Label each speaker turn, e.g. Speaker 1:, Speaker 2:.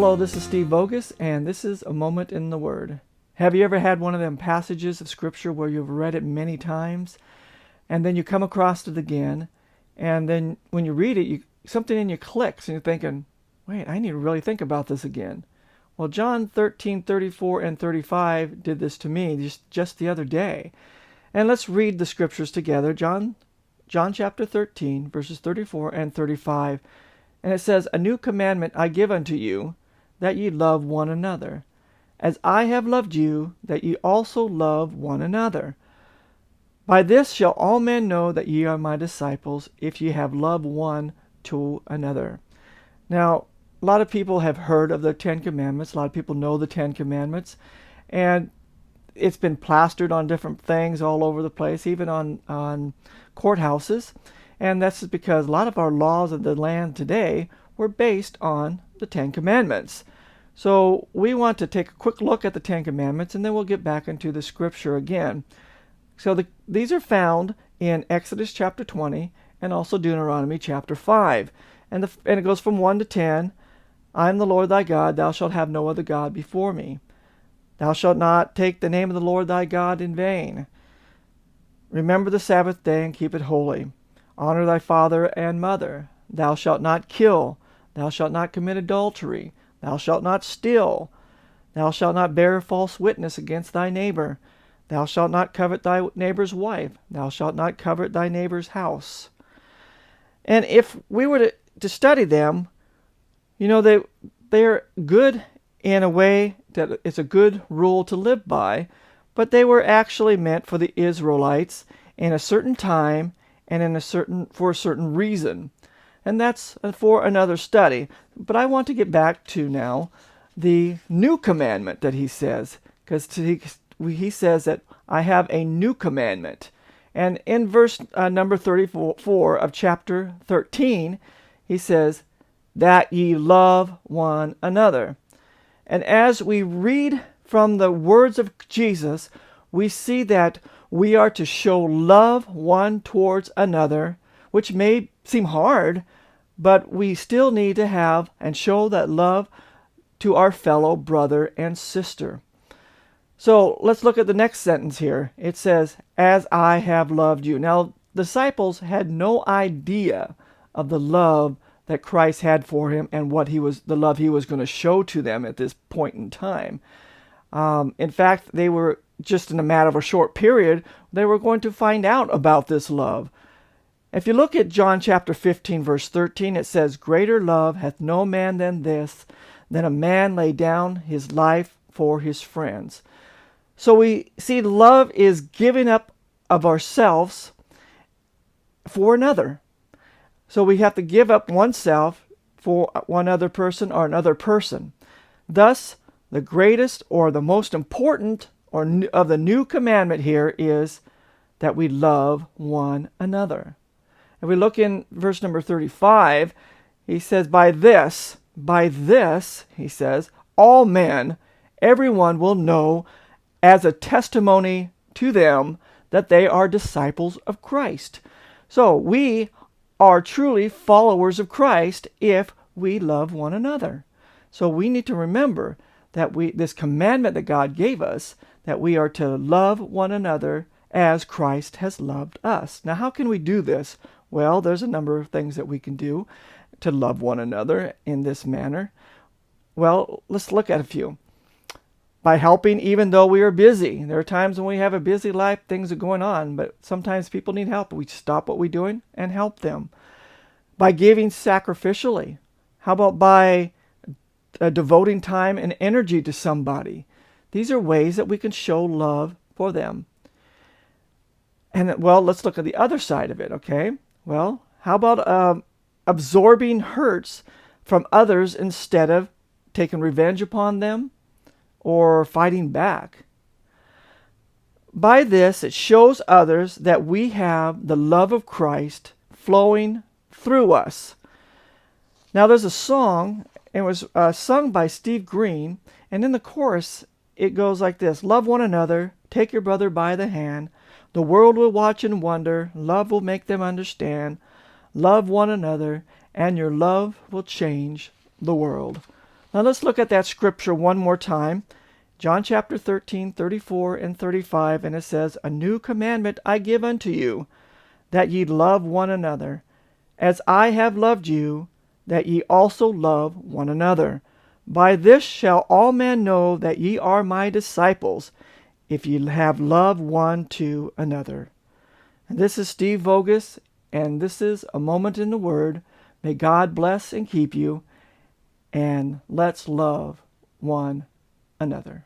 Speaker 1: Hello, this is Steve Vogus, and this is A Moment in the Word. Have you ever had one of them passages of Scripture where you've read it many times, and then you come across it again, and then when you read it, something in you clicks, and you're thinking, wait, I need to really think about this again. Well, John 13:34 and 35 did this to me just the other day. And let's read the Scriptures together. John chapter 13, verses 34 and 35. And it says, "A new commandment I give unto you, that ye love one another. As I have loved you, that ye also love one another. By this shall all men know that ye are my disciples, if ye have love one to another." Now, a lot of people have heard of the Ten Commandments. A lot of people know the Ten Commandments. And it's been plastered on different things all over the place, even on courthouses. And that's because a lot of our laws of the land today were based on the Ten Commandments. So we want to take a quick look at the Ten Commandments, and then we'll get back into the Scripture again. So these are found in Exodus chapter 20 and also Deuteronomy chapter 5. And it goes from 1 to 10. "I am the Lord thy God, thou shalt have no other God before me. Thou shalt not take the name of the Lord thy God in vain. Remember the Sabbath day and keep it holy. Honor thy father and mother. Thou shalt not kill. Thou shalt not commit adultery. Thou shalt not steal. Thou shalt not bear false witness against thy neighbor. Thou shalt not covet thy neighbor's wife. Thou shalt not covet thy neighbor's house." And if we were to study them, they're good in a way that it's a good rule to live by, but they were actually meant for the Israelites in a certain time and for a certain reason. And that's for another study. But I want to get back to now the new commandment that he says, because he says that I have a new commandment. And in verse number 34 of chapter 13, he says, "That ye love one another." And as we read from the words of Jesus, we see that we are to show love one towards another, which may seem hard, but we still need to have and show that love to our fellow brother and sister. So let's look at the next sentence here. It says, "As I have loved you." Now, the disciples had no idea of the love that Christ had for him and the love he was going to show to them at this point in time. In fact, they were just in a matter of a short period, they were going to find out about this love. If you look at John chapter 15, verse 13, it says, "Greater love hath no man than this, than a man lay down his life for his friends." So we see love is giving up of ourselves for another. So we have to give up oneself for one other person or another person. Thus, the greatest or the most important of the new commandment here is that we love one another. If we look in verse number 35, he says, by this, he says, all men, everyone will know as a testimony to them that they are disciples of Christ. So we are truly followers of Christ if we love one another. So we need to remember that this commandment that God gave us, that we are to love one another as Christ has loved us. Now, how can we do this? Well, there's a number of things that we can do to love one another in this manner. Well, let's look at a few. By helping even though we are busy. There are times when we have a busy life, things are going on, but sometimes people need help. We stop what we're doing and help them. By giving sacrificially. How about by devoting time and energy to somebody? These are ways that we can show love for them. And, well, let's look at the other side of it, okay? Well, how about absorbing hurts from others instead of taking revenge upon them or fighting back? By this, it shows others that we have the love of Christ flowing through us. Now, there's a song, it was sung by Steve Green, and in the chorus, it goes like this: love one another, take your brother by the hand, the world will watch and wonder, love will make them understand, love one another, and your love will change the world. Now let's look at that scripture one more time. John chapter 13, 34 and 35, and it says, "A new commandment I give unto you, that ye love one another. As I have loved you, that ye also love one another. By this shall all men know that ye are my disciples, if ye have love one to another." And this is Steve Vogus, and this is A Moment in the Word. May God bless and keep you, and let's love one another.